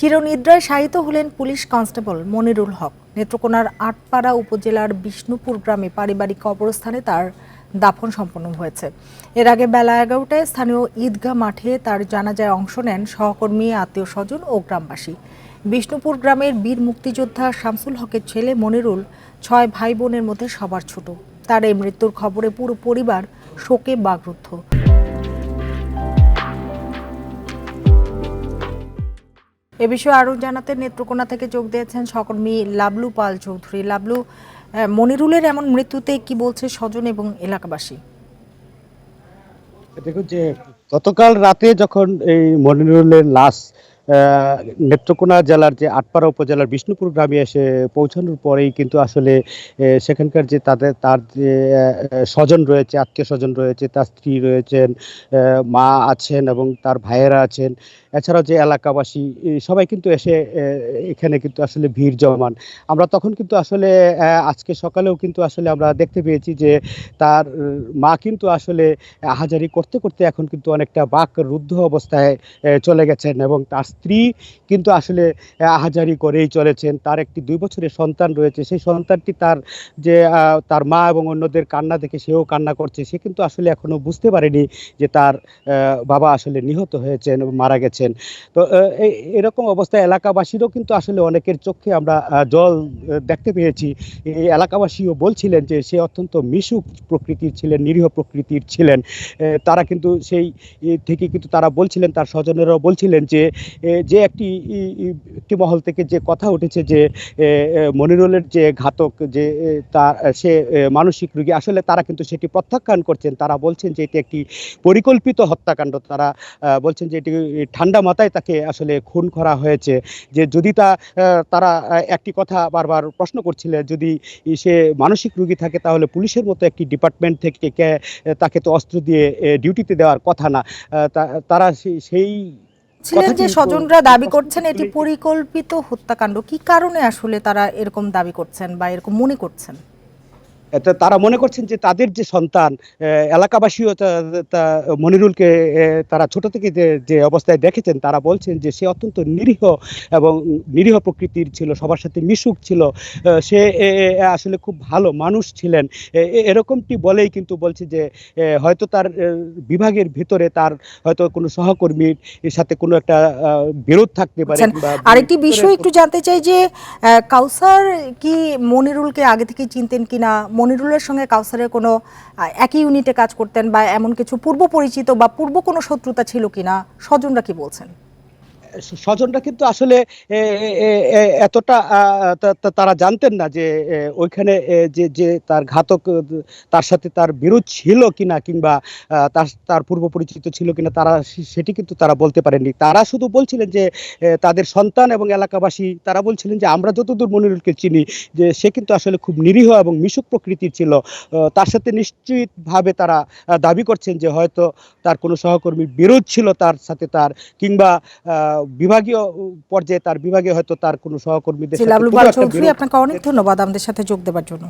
চিরনিদ্রায় শায়িত হলেন police constable Monirul Haque. নেত্রকোনার আটপাড়া উপজেলার বিষ্ণুপুর গ্রামে পারিবারিক কবরস্থানে তার দাফন সম্পন্ন হয়েছে। এর আগে বেলা 11টায় স্থানীয় ঈদগাহ মাঠে তার জানাজায় অংশ নেন সহকর্মী, আত্মীয় স্বজন ও গ্রামবাসী। বিষ্ণুপুর গ্রামের বীর মুক্তিযোদ্ধা শামসুল হকের ছেলে মনিরুল 6 ভাই বোনের মধ্যে সবার ছোট। তার এই মৃত্যুর খবরে পুরো পরিবার শোকে বাকরুদ্ধ। এ বিষয়ে আরও জানাতে নেত্রকোনা থেকে যোগ দিয়েছেন সহকর্মী লাবলু পাল চৌধুরী। লাবলু, মনিরুলের এমন মৃত্যুতে কি বলছে স্বজন এবং এলাকাবাসী? দেখুন যে গতকাল রাতে যখন এই মনিরুলের লাশ নেত্রকোনা জেলার যে আটপাড়া উপজেলার বিষ্ণুপুর গ্রামে এসে পৌঁছানোর পরেই কিন্তু আসলে সেখানকার যে তার যে স্বজন রয়েছে, আত্মীয় স্বজন রয়েছে, তার স্ত্রী রয়েছেন, মা আছেন এবং তার ভাইয়েরা আছেন, এছাড়াও যে এলাকাবাসী সবাই কিন্তু এসে এখানে কিন্তু আসলে ভিড় জমান। আমরা তখন কিন্তু আসলে আজকে সকালেও কিন্তু আসলে আমরা দেখতে পেয়েছি যে তার মা কিন্তু আসলে আহাজারি করতে করতে এখন কিন্তু অনেকটা বাকরুদ্ধ অবস্থায় চলে গেছেন এবং তার স্ত্রী কিন্তু আসলে আহাজারি করেই চলেছেন। তার একটি 2 বছরের সন্তান রয়েছে, সেই সন্তানটি তার যে তার মা এবং অন্যদের কান্না দেখে সেও কান্না করছে। সে কিন্তু আসলে এখনো বুঝতে পারেনি যে তার বাবা আসলে নিহত হয়েছেন এবং মারা গেছেন। তো এরকম অবস্থায় এলাকাবাসীরও কিন্তু আসলে অনেকের চোখে আমরা জল দেখতে পেয়েছি। এই এলাকাবাসীও বলছিলেন যে সে অত্যন্ত মিশুক প্রকৃতির ছিলেন, নিরীহ প্রকৃতির ছিলেন। তারা কিন্তু সেই থেকে কিন্তু তারা বলছিলেন, তার স্বজনেরাও বলছিলেন যে যে একটি মহল থেকে যে কথা উঠেছে যে মনিরুলের যে ঘাতক, যে তার সে মানসিক রোগী, আসলে তারা কিন্তু সেটি প্রত্যাখ্যান করছেন। তারা বলছেন যে এটি একটি পরিকল্পিত হত্যাকাণ্ড। তারা বলছেন যে এটি ঠান্ডা মাথায় তাকে আসলে খুন করা হয়েছে। যে যদি তারা একটি কথা বারবার প্রশ্ন করছিলেন, যদি সে মানসিক রোগী থাকে তাহলে পুলিশের মতো একটি ডিপার্টমেন্ট থেকে তাকে তো অস্ত্র দিয়ে ডিউটিতে দেওয়ার কথা না। তারা সেই ছিলেন যে স্বজনরা দাবি করছেন এটি পরিকল্পিত হত্যাকাণ্ড। কি কারণে আসলে তারা এরকম দাবি করছেন বা এরকম মনে করছেন? তারা মনে করছেন যে তাদের যে সন্তান, এলাকাবাসীও মনিরুলকে তারা ছোট থেকে যে অবস্থায় দেখেছেন, তারা বলছেন যে সে অত্যন্ত নিরীহ এবং নিরীহ প্রকৃতির ছিল, সবার সাথে মিশুক ছিল। সে আসলে খুব ভালো মানুষ ছিলেন। এরকমটি বলেই কিন্তু বলছে যে হয়তো তার বিভাগের ভিতরে তার হয়তো কোনো সহকর্মীর সাথে কোনো একটা বিরোধ থাকতে পারে। আরেকটি বিষয় একটু জানতে চাই যে কাউসার কি মনিরুলকে আগে থেকে চিনতেন কিনা, মনিরুলের সঙ্গে কাউসারের কোনো একই ইউনিটে কাজ করতেন বা এমন কিছু পূর্ব পরিচিত বা পূর্ব কোনো শত্রুতা ছিল কিনা, স্বজনরা কি বলছেন? স্বজনরা কিন্তু আসলে এতটা তারা জানতেন না যে ওইখানে যে তার ঘাতক, তার সাথে তার বিরোধ ছিল কিনা কিংবা তার পূর্ব পরিচিত ছিল কিনা, তারা সেটি কিন্তু তারা বলতে পারেননি। তারা শুধু বলছিলেন যে তাদের সন্তান এবং এলাকাবাসী তারা বলছিলেন যে আমরা যতদূর মনিরুলকে চিনি যে সে কিন্তু আসলে খুব নিরীহ এবং মিশুক প্রকৃতির ছিল। তার সাথে নিশ্চিতভাবে তারা দাবি করছেন যে হয়তো তার কোনো সহকর্মীর বিরোধ ছিল তার সাথে, তার কিংবা বিভাগীয় পর্যায়ে তার বিভাগে হয়তো তার কোনো সহকর্মীদের সাথে। আপনাকে অনেক ধন্যবাদ আমাদের সাথে যোগ দেওয়ার জন্য।